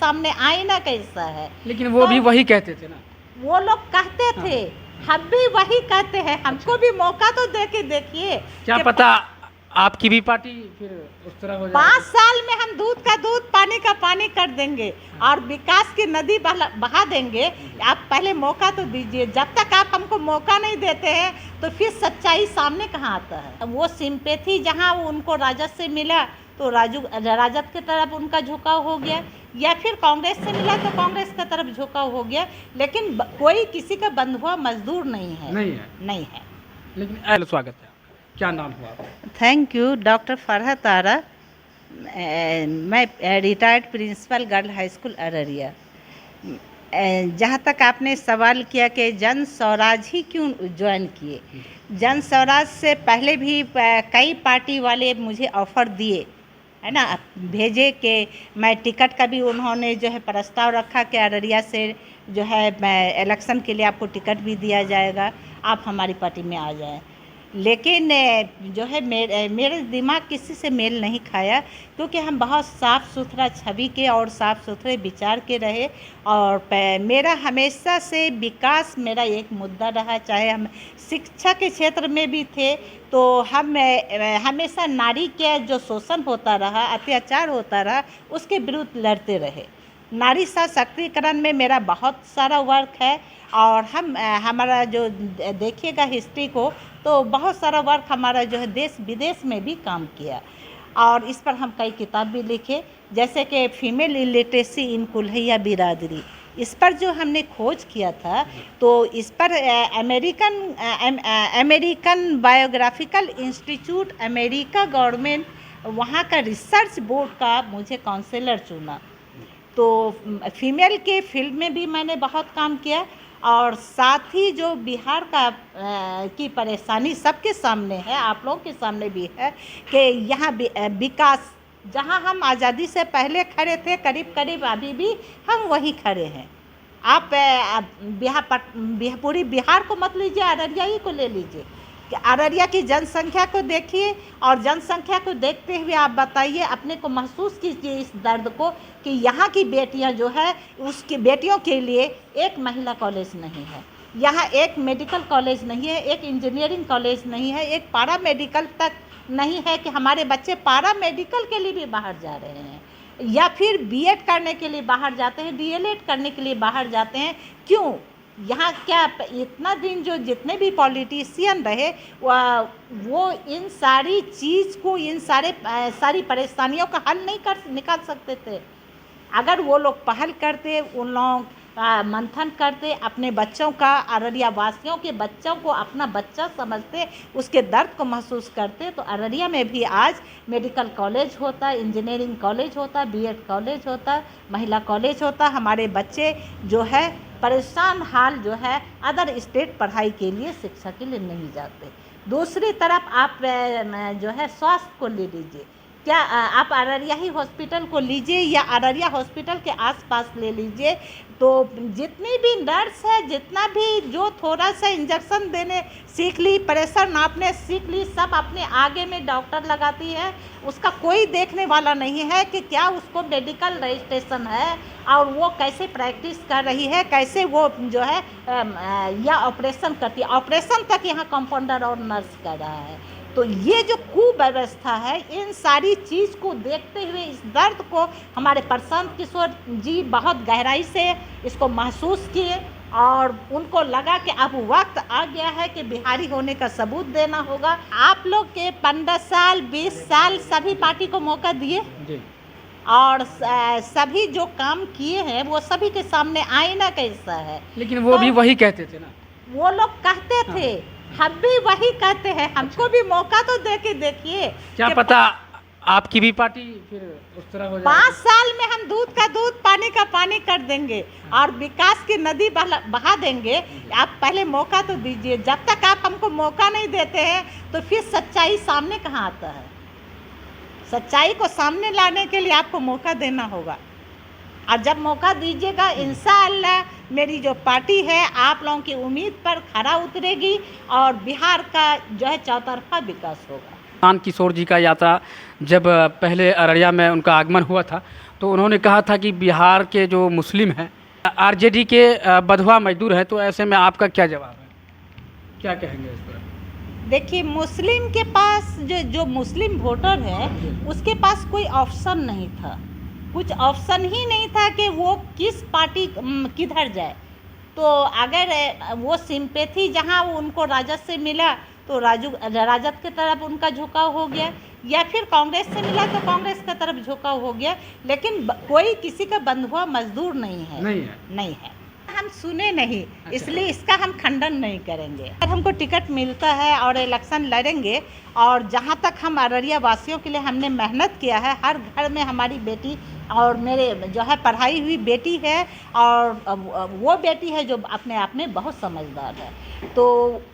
सामने आईना कैसा है। लेकिन वो भी वही कहते थे ना, वो लोग कहते थे, हम भी वही कहते हैं। हमको भी मौका तो दे के देखिए। क्या पता आपकी भी पार्टी फिर उस तरह हो जाए। 5 साल में हम दूध का दूध पानी का पानी कर देंगे और विकास की नदी बहा देंगे। आप पहले मौका तो दीजिए। जब तक आप हमको मौका नहीं देते हैं तो फिर सच्चाई सामने कहाँ आता है। वो सिंपैथी जहाँ उनको राजद से मिला तो राजद की तरफ उनका झुकाव हो गया, या फिर कांग्रेस से मिला तो कांग्रेस की तरफ झुकाव हो गया। लेकिन कोई किसी का बंधुआ मजदूर नहीं है। नहीं है। लेकिन स्वागत है। क्या नाम हुआ आपका? Thank you. Doctor Farhat Ara. मैं retired principal girl high school Araria. जहाँ तक आपने सवाल किया कि जन स्वराज ही क्यों ज्वाइन किए, जन स्वराज से पहले भी कई पार्टी वाले मुझे ऑफ़र दिए, है ना, भेजे कि मैं टिकट का भी उन्होंने जो है प्रस्ताव रखा कि अररिया से जो है इलेक्शन के लिए आपको टिकट भी दिया जाएगा, आप हमारी पार्टी में आ जाएं। लेकिन जो है मेरे दिमाग किसी से मेल नहीं खाया, क्योंकि हम बहुत साफ़ सुथरा छवि के और साफ़ सुथरे विचार के रहे। और मेरा हमेशा से विकास मेरा एक मुद्दा रहा। चाहे हम शिक्षा के क्षेत्र में भी थे तो हम हमेशा नारी के जो शोषण होता रहा, अत्याचार होता रहा, उसके विरुद्ध लड़ते रहे। नारी सशक्तिकरण में मेरा बहुत सारा वर्क है। और हमारा जो देखिएगा हिस्ट्री को तो बहुत सारा वर्क हमारा जो है देश विदेश में भी काम किया। और इस पर हम कई किताब भी लिखे, जैसे कि फीमेल इलिटरेसी इन कुल्हैया बिरादरी। इस पर जो हमने खोज किया था तो इस पर American biographical institute, America government, वहाँ का रिसर्च बोर्ड का मुझे काउंसलर चुना। तो फीमेल के फील्ड में भी मैंने बहुत काम किया। और साथ ही जो बिहार का की परेशानी सबके सामने है, आप लोगों के सामने भी है कि यहाँ विकास, जहाँ हम आज़ादी से पहले खड़े थे करीब करीब अभी भी हम वही खड़े हैं। आप पूरी बिहार को मत लीजिए, अररिया ही को ले लीजिए कि अररिया की जनसंख्या को देखिए और जनसंख्या को देखते हुए आप बताइए, अपने को महसूस कीजिए इस दर्द को कि यहाँ की बेटियाँ जो है उसकी बेटियों के लिए एक महिला कॉलेज नहीं है, यहाँ एक मेडिकल कॉलेज नहीं है, एक इंजीनियरिंग कॉलेज नहीं है, एक पारा मेडिकल तक नहीं है कि हमारे बच्चे पारा मेडिकल के लिए भी बाहर जा रहे हैं, या फिर बीएड करने के लिए बाहर जाते हैं, डीएलएड करने के लिए बाहर जाते हैं। क्यों? यहाँ क्या इतना दिन जो जितने भी पॉलिटिशियन रहे वो इन सारी चीज़ को, इन सारी परेशानियों का हल नहीं निकाल सकते थे। अगर वो लोग पहल करते, उन लोग मंथन करते, अपने बच्चों का, अररिया वासियों के बच्चों को अपना बच्चा समझते, उसके दर्द को महसूस करते, तो अररिया में भी आज मेडिकल कॉलेज होता, इंजीनियरिंग कॉलेज होता, बीएड कॉलेज होता, महिला कॉलेज होता। हमारे बच्चे जो है परेशान हाल जो है अदर स्टेट पढ़ाई के लिए, शिक्षा के लिए नहीं जाते। दूसरी तरफ आप जो है स्वास्थ्य को ले लीजिए, क्या आप अररिया ही हॉस्पिटल को लीजिए या अररिया हॉस्पिटल के आसपास ले लीजिए, तो जितनी भी नर्स है, जितना भी जो थोड़ा सा इंजेक्शन देने सीख ली, प्रेशर नापने सीख ली, सब अपने आगे में डॉक्टर लगाती है। उसका कोई देखने वाला नहीं है कि क्या उसको मेडिकल रजिस्ट्रेशन है और वो कैसे प्रैक्टिस कर रही है, कैसे वो जो है या ऑपरेशन करती है। ऑपरेशन तक यहाँ कंपाउंडर और नर्स कर रहा है। तो ये जो कुव्यवस्था है, इन सारी चीज़ को देखते हुए इस दर्द को हमारे प्रशांत किशोर जी बहुत गहराई से इसको महसूस किए और उनको लगा कि अब वक्त आ गया है कि बिहारी होने का सबूत देना होगा। आप लोग के 15 साल 20 साल सभी पार्टी को मौका दिए और सभी जो काम किए हैं वो सभी के सामने आईना कैसा है। लेकिन वो भी वही कहते थे ना, वो लोग कहते थे, हम भी वही कहते हैं। हमको भी मौका तो दे के देखिए। क्या पता आपकी भी पार्टी फिर उस तरह हो जाए। 5 साल में हम दूध का दूध पानी का पानी कर देंगे और विकास की नदी बहा देंगे। आप पहले मौका तो दीजिए। जब तक आप हमको मौका नहीं देते हैं तो फिर सच्चाई सामने कहाँ आता है। सच्चाई को सामने लाने के लिए आपको मौका देना होगा और जब मौका दीजिएगा इंशाअल्लाह मेरी जो पार्टी है आप लोगों की उम्मीद पर खरा उतरेगी और बिहार का जो है चौतरफा विकास होगा। प्रशांत किशोर जी का यात्रा जब पहले अररिया में उनका आगमन हुआ था तो उन्होंने कहा था कि बिहार के जो मुस्लिम हैं आरजेडी के बंधुआ मजदूर हैं, तो ऐसे में आपका क्या जवाब है, क्या कहेंगे इस पर? देखिए, मुस्लिम के पास जो मुस्लिम वोटर है उसके पास कोई ऑप्शन नहीं था, कुछ ऑप्शन ही नहीं था कि वो किस पार्टी किधर जाए। तो अगर वो सिंपैथी जहाँ उनको राजद से मिला तो राजद की तरफ उनका झुकाव हो गया, या फिर कांग्रेस से मिला तो कांग्रेस की तरफ झुकाव हो गया, लेकिन कोई किसी का बंधुआ मजदूर नहीं है। नहीं है, हम सुने नहीं। अच्छा। इसलिए इसका हम खंडन नहीं करेंगे। अगर हमको टिकट मिलता है और इलेक्शन लड़ेंगे, और जहाँ तक हम अररिया वासियों के लिए हमने मेहनत किया है, हर घर में हमारी बेटी और मेरे जो है पढ़ाई हुई बेटी है, और वो बेटी है जो अपने आप में बहुत समझदार है, तो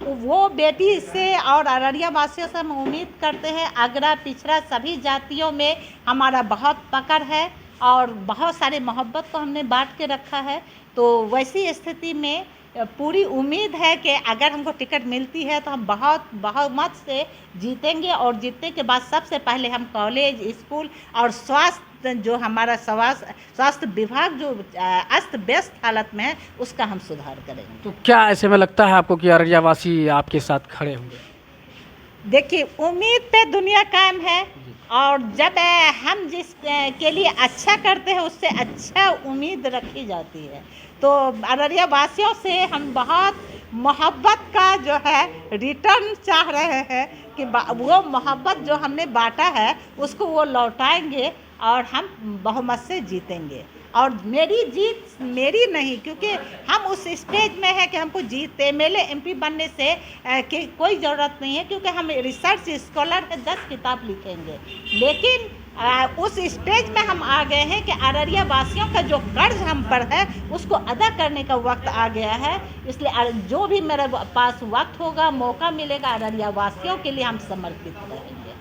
वो बेटी से और अररिया वासियों से हम उम्मीद करते हैं। अगड़ा पिछड़ा सभी जातियों में हमारा बहुत पकड़ है और बहुत सारे मोहब्बत को हमने बांट के रखा है। तो वैसी स्थिति में पूरी उम्मीद है कि अगर हमको टिकट मिलती है तो हम बहुत बहुमत से जीतेंगे, और जीतने के बाद सबसे पहले हम कॉलेज, स्कूल और स्वास्थ्य, जो हमारा स्वास्थ्य विभाग जो अस्त व्यस्त हालत में है, उसका हम सुधार करेंगे। तो क्या ऐसे में लगता है आपको कि अररिया वासी आपके साथ खड़े होंगे? देखिए, उम्मीद पे दुनिया कायम है, और जब हम जिस के लिए अच्छा करते हैं उससे अच्छा उम्मीद रखी जाती है। तो अररिया वासियों से हम बहुत मोहब्बत का जो है रिटर्न चाह रहे हैं कि वो मोहब्बत जो हमने बांटा है उसको वो लौटाएंगे और हम बहुमत से जीतेंगे। और मेरी जीत मेरी नहीं, क्योंकि हम उस स्टेज में है कि हमको जीत एमएलए एमपी बनने से कि कोई ज़रूरत नहीं है, क्योंकि हम रिसर्च स्कॉलर है, 10 किताब लिखेंगे, लेकिन उस स्टेज में हम आ गए हैं कि अररिया वासियों का जो कर्ज हम पर है उसको अदा करने का वक्त आ गया है। इसलिए जो भी मेरे पास वक्त होगा, मौका मिलेगा, अररिया वासियों के लिए हम समर्पित रहेंगे।